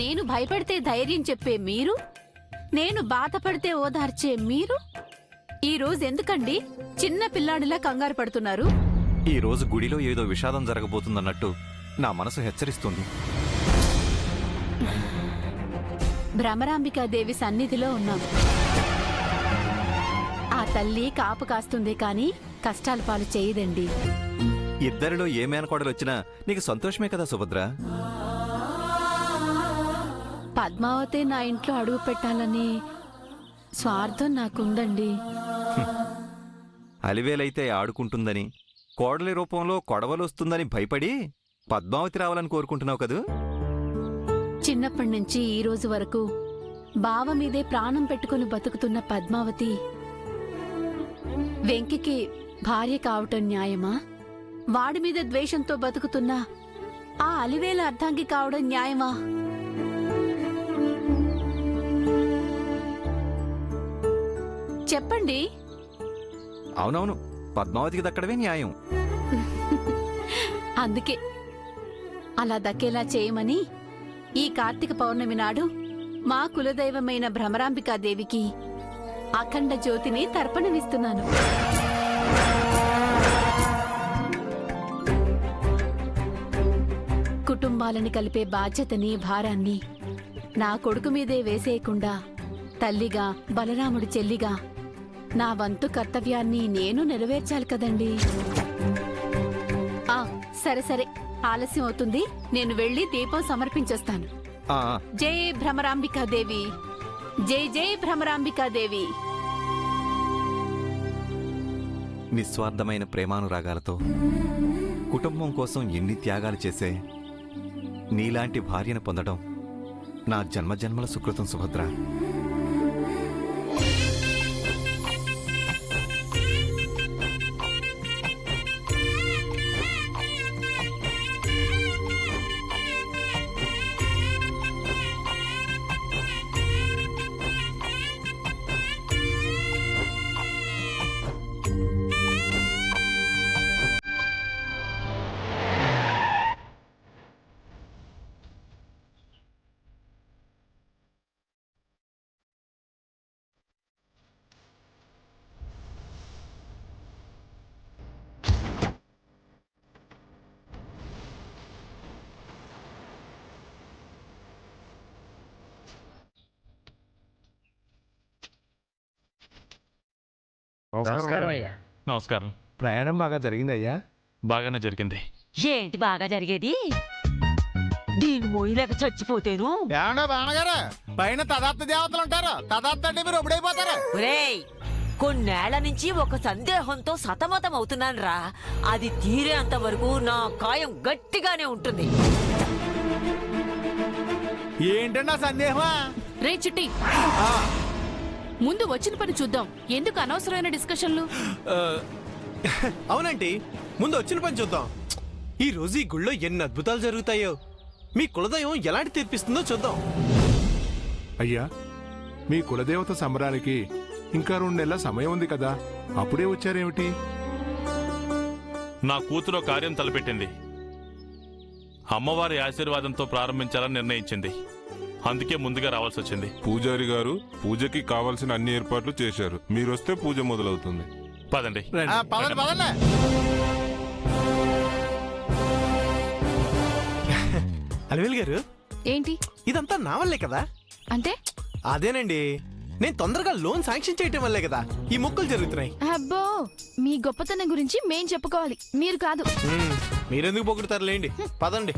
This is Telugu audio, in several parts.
నేను భయపడితే ధైర్యం చెప్పే మీరు, నేను బాధపడితే ఓదార్చే మీరు ఈ రోజు ఎందుకండి చిన్న పిల్లాడిలా కంగారు పడుతున్నారు? ఈ రోజు గుడిలో ఏదో విషాదం జరగబోతుందన్నట్టు నా మనసు హెచ్చరిస్తుంది. భ్రమరాంబికాదేవి సన్నిధిలో ఉన్నాం. ఆ తల్లి కాపు కాస్తుందే కాని కష్టాల పాలు చేయదండి. ఇద్దరిలో ఏ మేనకోడలు వచ్చినా నీకు సంతోషమే కదా సుభద్ర? పద్మావతి నా ఇంట్లో అడుగు పెట్టాలని స్వార్థం నాకుందండి. అలివేలైతే ఆడుకుంటుందని, కోడలి రూపంలో కొడవలొస్తుందని భయపడి పద్మావతి రావాలని కోరుకుంటున్నావు కదూ? చిన్నప్పటి నుంచి ఈ రోజు వరకు బావ మీదే ప్రాణం పెట్టుకుని బతుకుతున్న పద్మావతి వెంకికి భార్య కావటం న్యాయమా? వాడి మీద ద్వేషంతో బతుకుతున్న ఆ అలివేల అర్ధాంగి కావడం న్యాయమా? చెప్పండి. అవునవును, పద్మావతికి దక్కడమే న్యాయం. అందుకే అలా దక్కేలా చేయమని ఈ కార్తీక పౌర్ణమి నాడు మా కులదైవమైన భ్రమరాంబికాదేవికి అఖండ జ్యోతిని తర్పణమిస్తున్నాను. కుటుంబాలని కలిపే బాధ్యతని, భారాన్ని నా కొడుకు మీదే వేసేయకుండా తల్లిగా, బలరాముడి చెల్లిగా నా వంతు కర్తవ్యాన్ని నేను నెరవేర్చాలి కదండి. సరే సరే, ఆలస్యం అవుతుంది. నేను వెళ్లి దీపం సమర్పించేస్తాను. జై భ్రమరాంబికాదేవి, జై జై భ్రమరాంబికాదేవి. నిస్వార్థమైన ప్రేమానురాగాలతో కుటుంబం కోసం ఎన్ని త్యాగాలు చేసే నీలాంటి భార్యను పొందడం నా జన్మజన్మల సుకృతం సుభద్ర. నమస్కారం. ప్రయాణం బాగా జరిగిందయ్యా? బాగానే జరిగింది. ఏంటి బాగా జరిగేది? దీని మొయ్యలేక చచ్చిపోతేను. పైన తదాత్త దేవతలు ఉంటారు. తదాత్త అంటే మీరు ఎప్పుడైపోతారు? ఒరేయ్, కొన్నేళ్ల నుంచి ఒక సందేహంతో సతమతం అవుతున్నాను రా. అది తీరేంత వరకు నా కాయం గట్టిగానే ఉంటుంది. ఏంటన్నా సందేహమా? రే చిట్టి, ముందు వచ్చిన పని చూద్దాం. ఎందుకు అనవసరమైన డిస్కషన్లు? అవునండి, ముందు వచ్చిన పని చూద్దాం. ఈ రోజు ఈ గుళ్ళో ఎన్ని అద్భుతాలు జరుగుతాయో, మీ కులదైవం ఎలాంటి తీర్పిస్తుందో చూద్దాం. అయ్యా, మీ కులదేవత సంబరానికి ఇంకా 2 నెలల సమయం ఉంది కదా, అప్పుడే వచ్చారేమిటి? నా కూతురు కార్యం తలపెట్టింది. అమ్మవారి ఆశీర్వాదంతో ప్రారంభించాలని నిర్ణయించింది. అందుకే ముందుగా రావాల్సి వచ్చింది. పూజారి గారు పూజకి కావాల్సిన అన్ని ఏర్పాట్లు చేశారు. మీరొస్తే పూజ మొదలవుతుంది. పదండి. అలివేలు గారు, ఏంటి ఇదంతా నా వల్లే కదా? అంటే? అదేనండి, నేను తొందరగా లోన్ శాంక్షన్ చేయటం వల్లే కదా ఈ మొక్కులు జరుగుతున్నాయి. అబ్బో, మీ గొప్పతనం గురించి మేం చెప్పుకోవాలి, మీరు కాదు. మీరెందుకు పొగుడుతారులేండి, పదండి.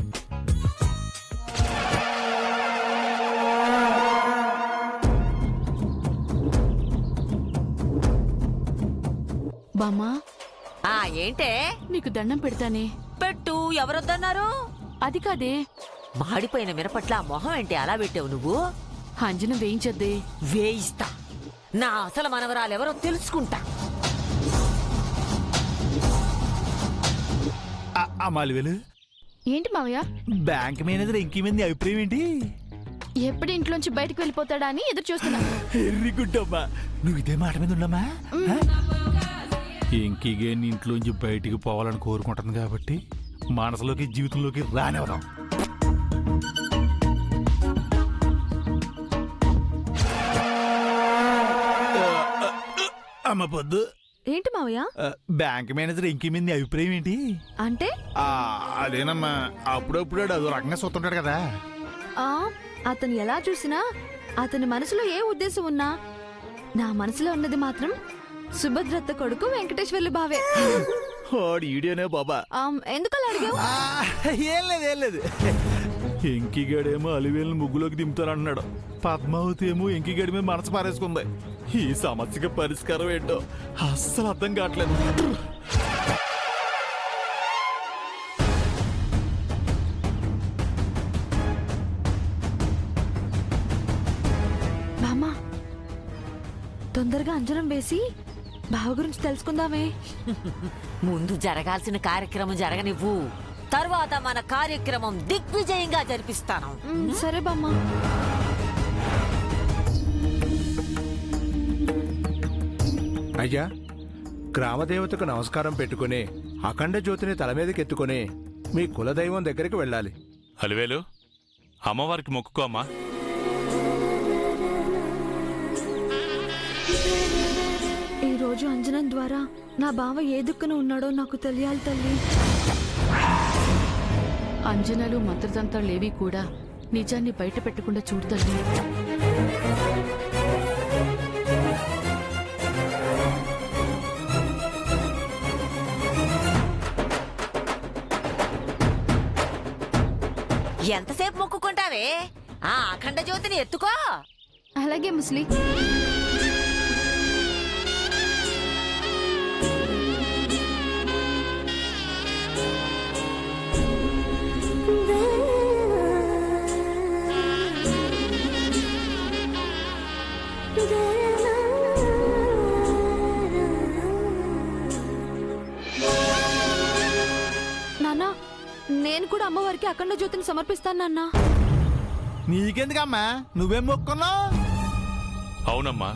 బామ్మా, ఏంటే? నీకు దండం పెడతానే. పెట్టు. ఎవరొద్దన్నారు? అది కాదే, మాడిపోయిన మిరపట్ల మొహం ఏంటి అలా పెట్టావు నువ్వు? అంజనం వేయించద్దే. వేయిస్తా. నా అసలు మనవరాలెవరో తెలుసుకుంటా. అమ్మాలివేలు, ఏంటి మావయ్య? బ్యాంక్ మేనేజర్ ఇంకేమైంది అభిప్రాయం ఏంటి? ఎప్పుడు ఇంట్లోంచి బయటకు వెళ్ళిపోతాడా అని ఎదురు చూస్తున్నా. వెరీ గుడ్ అమ్మా, నువ్వు ఇదే మాట మీద ఉన్నామా? ఇంకిగే ఇంట్లోంచి బయటికి పోవాలని కోరుకుంటుంది కాబట్టి మనసులోకి జీవితంలోకి రానివ్వదాం. అమ్మ పొద్దు ఏంటి మావయ్య? బ్యాంక్ మేనేజర్ ఇంకి మీద నీ అభిప్రాయం ఏంటి? అంటే అదేనమ్మా, అప్పుడప్పుడు అదో రకంగా చూస్తుంటాడు కదా. ఆ అతను ఎలా చూసినా అతని మనసులో ఏ ఉద్దేశం ఉన్నా నా మనసులో ఉన్నది మాత్రం సుభద్రత్త కొడుకు వెంకటేశ్వర్లు బావే. ఈడియోనే బాబా. ఎందుకు అలా అడిగావు? ఏం లేదు ఎంకిగాడేమో అలివేలను ముగ్గులోకి దింపుతానంటున్నాడు. పద్మావతి ఏమో ఎంకిగాడి మీద మనసు పారేసుకుంది. ఈ సమస్యకి పరిష్కారం ఏంటో అస్సలు అర్థం కావట్లేదు. బామ్మ, తొందరగా అంజనం వేసి బావ గురించి తెలుసుకుందామే. ముందు జరగాల్సిన కార్యక్రమం జరగనివ్వు, తర్వాత మన కార్యక్రమం దిగ్విజయంగా జరిపిస్తాను. సరే బామ్మ. అయ్యా, గ్రామదేవతకు నమస్కారం పెట్టుకుని అఖండ జ్యోతిని తల మీదకెత్తుకుని మీ కులదైవం దగ్గరికి వెళ్ళాలి. అలివేలు, అమ్మవారికి మొక్కుకో అమ్మా. ఈ రోజు అంజనం ద్వారా నా బావ ఏ దిక్కున ఉన్నాడో నాకు తెలియాలి తల్లి. అంజనాలు మంత్రతంత్రాలేవి కూడా నిజాన్ని బయట పెట్టకుండా చూడు తల్లి. ఎంతసేపు మొక్కుకుంటావే? ఆ అఖండ జ్యోతిని ఎత్తుకో. అలాగే ముస్లి. నాన్న, నేను కూడా అమ్మవారికి అఖండ జ్యోతిని సమర్పిస్తాను నాన్న. నీకెందుకమ్మా, నువ్వేం మొక్కున్నావు? అవునమ్మా,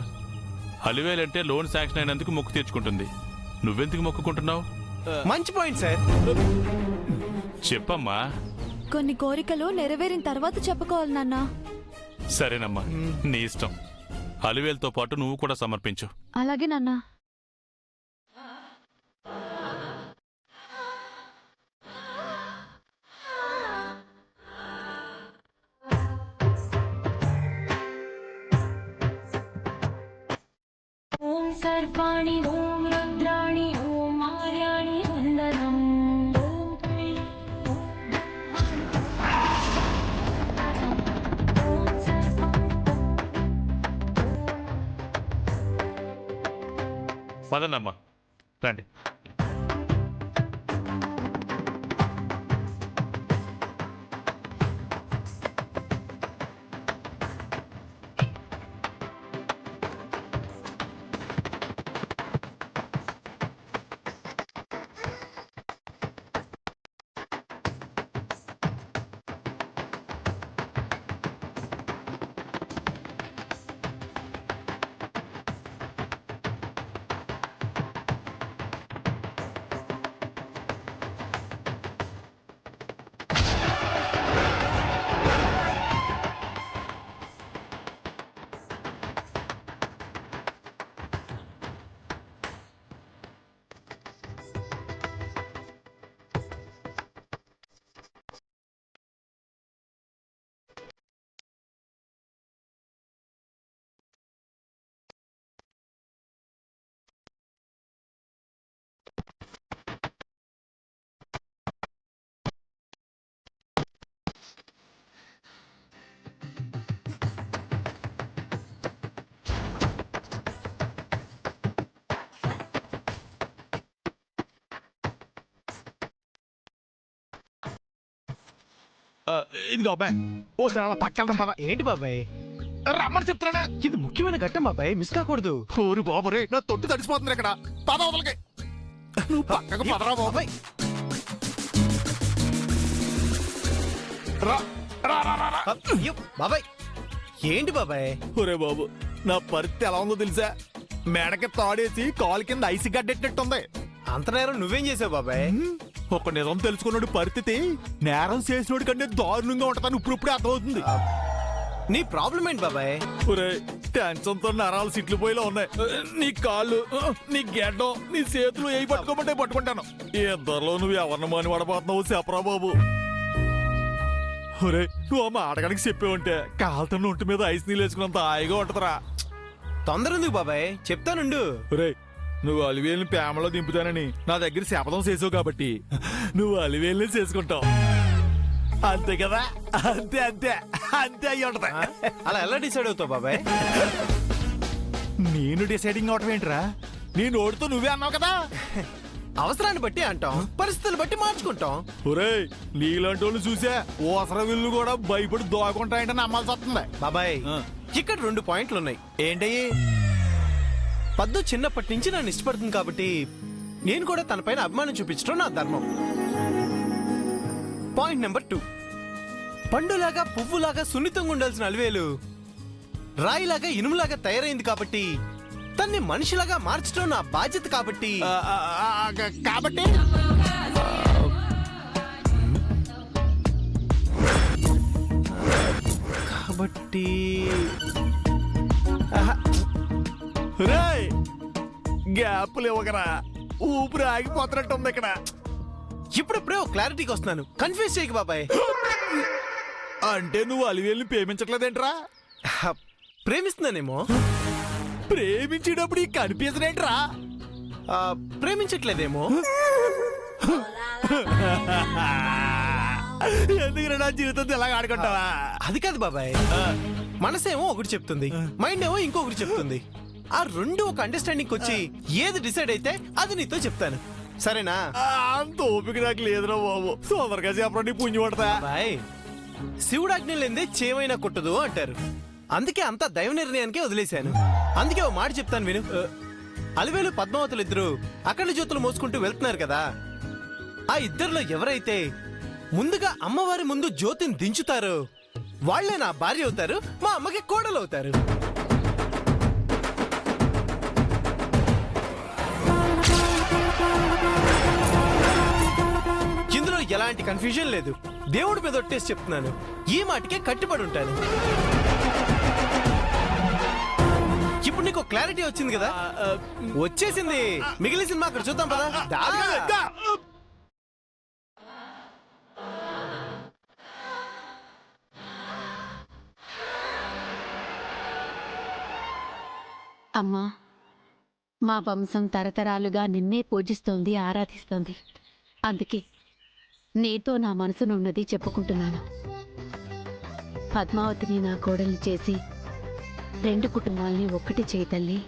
అలివేలంటే లోన్ శాంక్షన్ అయినందుకు మొక్కు తీర్చుకుంటుంది. నువ్వెందుకు మొక్కుకుంటున్నావు? మంచి పాయింట్ సార్. చెప్పమ్మా. కొన్ని కోరికలు నెరవేరిన తర్వాత చెప్పుకోవాలి నాన్న. సరేనమ్మా, నీ ఇష్టం. అలివేలతో పాటు నువ్వు కూడా సమర్పించు. అలాగే నాన్న. ఓం సర్వాణి ఓం రుద్రాణి ఓం మార్యాణి వందనం. పదనమ్మా, రండి. ఇదిగో అబ్బాయి, ఓ సార్ పక్కెళ్దాం పద. ఏంటి బాబాయ్? రమ్మని చెప్తానా? ఇది ముఖ్యమైన ఘట్టం బాబాయ్, మిస్ కాకూడదు. ఊరు బాబరే, నా తొట్టు తడిసిపోతుంది ఇక్కడ. పద వదలకి. నువ్వు పక్కకు పదరా బాబాయ్. రా రా రా రా, రా. అయ్యో, బాబాయ్ ఏంటి బాబాయ్? ఒరే బాబు, నా పరిస్థితి ఎలా ఉందో తెలుసా? మెడకి తాడేసి కాలు కింద ఐసి గడ్డెట్టినట్టుంది. అంత నేరం నువ్వేం చేసావు బాబాయ్? ఒక నిజం తెలుసుకున్నాడు పరిస్థితి నేరం చేసినోడి కంటే దారుణంగా ఉంటుందని ఇప్పుడిప్పుడే అర్థమవుతుంది. నీ ప్రాబ్లం ఏంటి బాబాయ్? ఒరే, టెన్షన్ తో నరాలు సిట్లు పోయిలా ఉన్నాయి. నీ కాళ్ళు, నీ గెడ్డం, నీ చేతులు ఏ పట్టుకోమంటే పట్టుకుంటాను. ఇద్దరిలో నువ్వు ఎవరిని మాని పడబోతున్నావు చెప్పరా బాబు. ఒరే నువ్వు ఆ మాటగానికి చెప్పేవంటే కాలుతున్న ఒంటి మీద ఐస్ నీళ్ళు వేసుకున్నంత హాయిగా ఉంటదరా. తొందర ఎందుకు బాబాయ్, చెప్తానుండు. ఒరే నువ్వు అలివేలిని ప్రేమలో దింపుతానని నా దగ్గర శపథం చేసావు కాబట్టి నువ్వు అలివేలిని చేసుకుంటావు. అంతే కదా, అంతే అంతే అంతే అయ్యి ఉంటది. అలా ఎలా డిసైడ్ అవుతావు బాబాయ్? నేను డిసైడింగ్ అవటం ఏంట్రా? నీ నోటితో నువ్వే అన్నావు కదా. అవసరాన్ని బట్టి అంటాం, పరిస్థితులు బట్టి మార్చుకుంటాం. ఒరేయ్ నీలాంటి వాళ్ళు చూసా ఓసర విల్లు కూడా భయపడి దోకుంటాయంటే నమ్మాల్సి వస్తుంది. బాబాయ్ ఇక్కడ 2 పాయింట్లు ఉన్నాయి. ఏంటయ్యి? పద్దు చిన్నప్పటి నుంచి నన్ను ఇష్టపడుతుంది కాబట్టి నేను కూడా తన పైన అభిమానం చూపించడం నా ధర్మం. పాయింట్ నెంబర్ 2, పండులాగా పువ్వులాగా సున్నితంగా ఉండాల్సిన అలివేలు రాయిలాగా ఇనుములాగా తయారైంది కాబట్టి తన్ని మనిషిలాగా మార్చడం నా బాధ్యత కాబట్టి కాబట్టి కాబట్టి రేయ్ గ్యాప్లు ఇవ్వకరా, ఊపిరి ఆగిపోతున్నట్టుంది ఇక్కడ. ఇప్పుడిప్పుడే ఒక క్లారిటీకి వస్తున్నాను. కన్ఫ్యూజ్ చేయకు బాబాయ్. అంటే నువ్వు అలివేలిని ప్రేమించట్లేదేంట్రా? ప్రేమిస్తున్నానేమో. ప్రేమించేటప్పుడు ఈ కనిపించదేంట్రా? ప్రేమించట్లేదేమో. ఎందుకు నా జీవితం ఇలాగ ఆడుకుంటావా? అది కాదు బాబాయ్, మనసేమో ఒకటి చెప్తుంది, మైండ్ ఏమో ఇంకొకటి చెప్తుంది. ఆ రెండు ఒక అండర్స్టాండింగ్ వచ్చి ఏది డిసైడ్ అయితే అది నీతో చెప్తాను, సరేనా? అంత ఓపిక నాకు లేదురా బాబు, తొందరగా చెప్పండి పుణ్యం పడతా. బాయ్ శివుడాజ్ఞ లేదే చేమైనా కొట్టదు అంటారు. అందుకే అంత దైవ నిర్ణయానికే వదిలేశాను. అందుకే ఓ మాట చెప్తాను విను. అలివేలు పద్మావతులు ఇద్దరు అఖండ జ్యోతులు మోసుకుంటూ వెళ్తున్నారు కదా. ఆ ఇద్దరిలో ఎవరైతే ముందుగా అమ్మవారి ముందు జ్యోతిని దించుతారో వాళ్లే నా భార్య అవుతారు, మా అమ్మకి కోడలు అవుతారు. ఇందులో ఎలాంటి కన్ఫ్యూజన్ లేదు. దేవుడి మీద ఒట్టేసి చెప్తున్నాను, ఈ మాటకే కట్టుబడి ఉంటాను. ఇప్పుడు నీకు క్లారిటీ వచ్చింది కదా? వచ్చేసింది. మిగిలిన సినిమా అక్కడ చూద్దాం పదా. అమ్మా, మా వంశం తరతరాలుగా నిన్నే పూజిస్తోంది, ఆరాధిస్తోంది. అందుకే నీతో నా మనసునున్నది చెప్పుకుంటున్నాను. పద్మావతిని నా కోడల్ని చేసి 2 కుటుంబాల్ని ఒక్కటి చేయి తల్లి.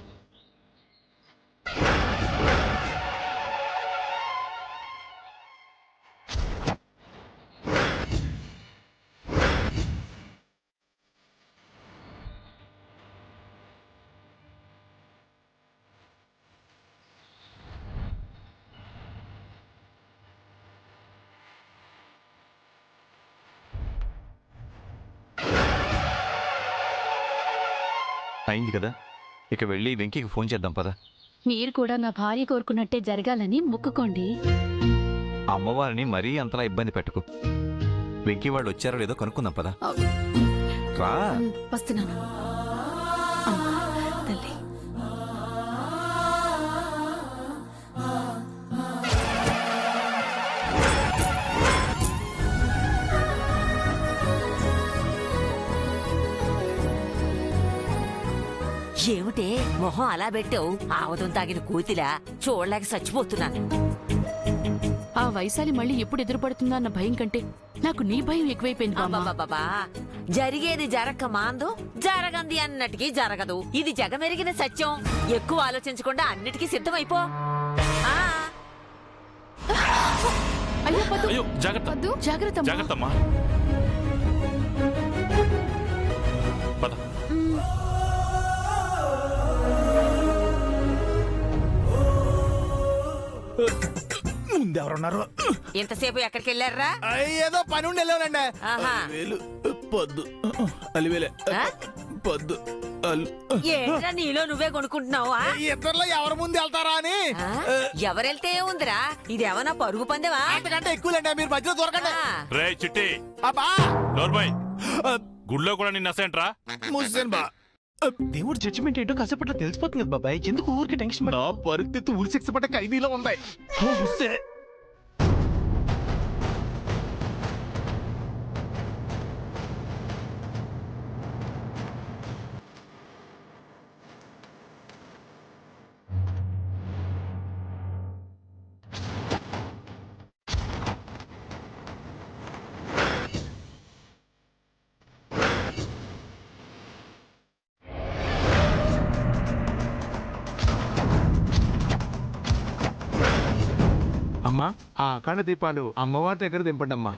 అయింది కదా, ఇక వెళ్ళి వెంకీకి ఫోన్ చేద్దాం పద. మీరు కూడా నా భార్య కోరుకున్నట్టే జరగాలని మొక్కుకోండి. అమ్మవారిని మరీ అంతలా ఇబ్బంది పెట్టుకో. వెంకీ వాళ్ళు వచ్చారో లేదో కనుక్కుందాం పద. రా. వస్తున్నాను అమ్మా తల్లి. ఏమిటే మొహం అలా పెట్టావు? ఆవదం తాగిన కూతిలా చూడలేక చచ్చిపోతున్నాను. ఆ వైశాలి మళ్ళీ ఎప్పుడు ఎదురుపడుతుందా అన్న భయం కంటే నాకు నీ భయం ఎక్కువైపోయింది బామ్మ. అబ్బబ్బబ్బా, జరిగేది జరక్క మాందు, జరగంది అన్నటికీ జరగదు. ఇది జగమెరిగిన సత్యం. ఎక్కువ ఆలోచించకుండా అన్నిటికీ సిద్ధమైపో. ఆ అయ్యో పద్దు, అయ్యో జాగ్రత్త, పద్దు, జాగ్రత్త అమ్మా. జాగ్రత్తమ్మా. పద. ముందెవరున్నారు? ఎంతసేపు ఎక్కడికి వెళ్ళారా? ఏదో పని ఉండి వెళ్ళానండి. ఆహా. అలివేలు పొద్దు అలివేలే ఆ? పొద్దు ఏంట్రా నీలో నువ్వే కొనుక్కుంటున్నావా? ఇద్దరులో ఎవరి ముందు వెళ్తారా అని. ఎవరెళ్తే ఉందిరా, ఇది ఏమన్నా పరుగు పందెవా? అంతకంటే ఎక్కువలేండి, మీరు మధ్యలో దొరకండి. రే చిట్టి, అబ్బా నోర్బాయ్, గుళ్ళో కూడా నిన్న అసేంట్రా? ముస్సేన్ బా దేవుడు జడ్జిమెంట్ ఏంటో కాసేపట్లో తెలిసిపోతుంది కదా బాబాయ్, ఎందుకు ఊరికి టెన్షన్ నా పరిస్థితి ఉరి శిక్ష పట్ట ఖైదీలో ఉంది. చూస్తే అమ్మా ఆ అఖండ దీపాలు అమ్మవారి దగ్గర దింపండి అమ్మా.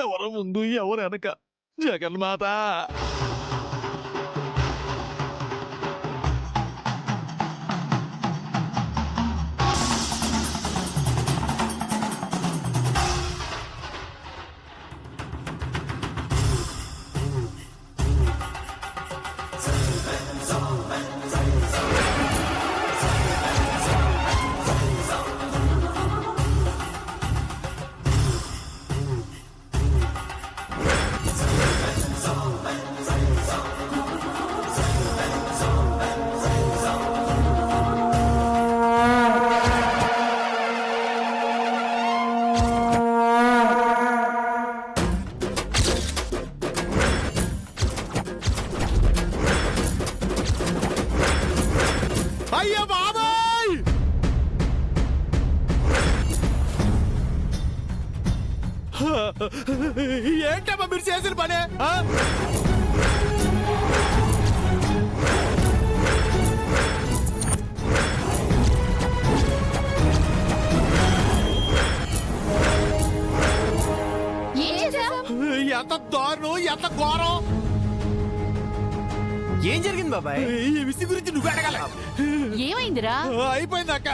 ఎవరు ముందు ఎవరు వెనక? జగన్మాత. అయ్యా బాబాయ్! ఏంటమ్మా మీరు చేసిన పనే? ఎంత దారుణం, ఎంత ఘోరం! ఏం జరిగింది బాబాయ్? ఈ విషయం గురించి నువ్వు అడగాల. ఏమైందిరా? అయిపోయింది అక్క,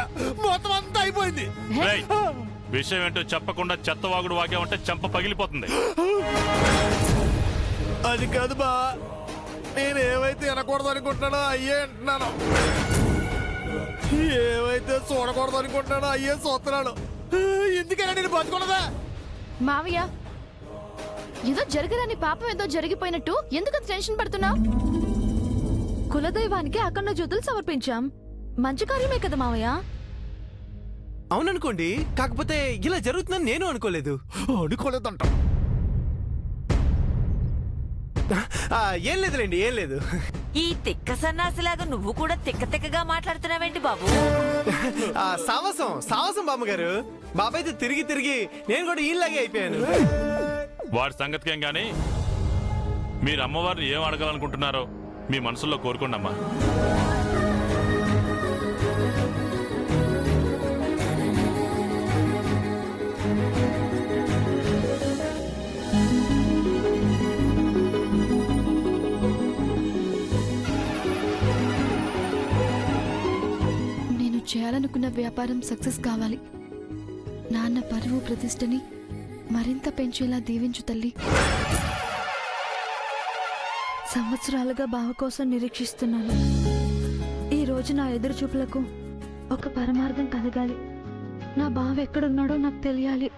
మొత్తం అంతా అయిపోయింది. రేయ్, విషయం ఏంటో చెప్పకుండా చెత్తవాగుడు వాగామంటే చెంప పగిలిపోతుంది. అది కాదు బా, నేను ఏవైతే వినకూడదు అనుకుంటున్నానో అయ్యే అంటున్నాను, ఏవైతే చూడకూడదు అనుకుంటున్నానో అయ్యే చూస్తున్నాను. ఎందుకైనా నేను బతుకున్నదా? మావయ్య, ఏదో జరగదని పాపం ఏదో జరిగిపోయినట్టు ఎందుకు టెన్షన్ పడుతున్నావు? కులదైవానికి అఖండ జ్యోతులు సమర్పించాం, మంచి కార్యమే కదా మావయ్య. అవుననుకోండి, కాకపోతే ఇలా జరుగుతుందని నేను అనుకోలేదు. అనుకోలేదంట. ఏం లేదులేండి, ఏం లేదు. ఈ తిక్క సన్నాసిలాగా నువ్వు కూడా తిక్కగా మాట్లాడుతున్నావేంటి బాబు? సావసం సావసం బామ్మగారు. బాబాయ్తో తిరిగి తిరిగి నేను కూడా ఈలాగే అయిపోయాను. వాడి సంగతికేం గాని మీరు అమ్మవారిని ఏం అడగాలనుకుంటున్నారో మీ మనసులో కోరుకోండి అమ్మా. నేను చేయాలనుకున్న వ్యాపారం సక్సెస్ కావాలి. నాన్న పరువు ప్రతిష్టని మరింత పెంచేలా దీవించు తల్లి. సంవత్సరాలుగా బావ కోసం నిరీక్షిస్తున్నాను. ఈ రోజు నా ఎదురు చూపులకు ఒక పరమార్థం కలగాలి. నా బావ ఎక్కడున్నాడో నాకు తెలియాలి.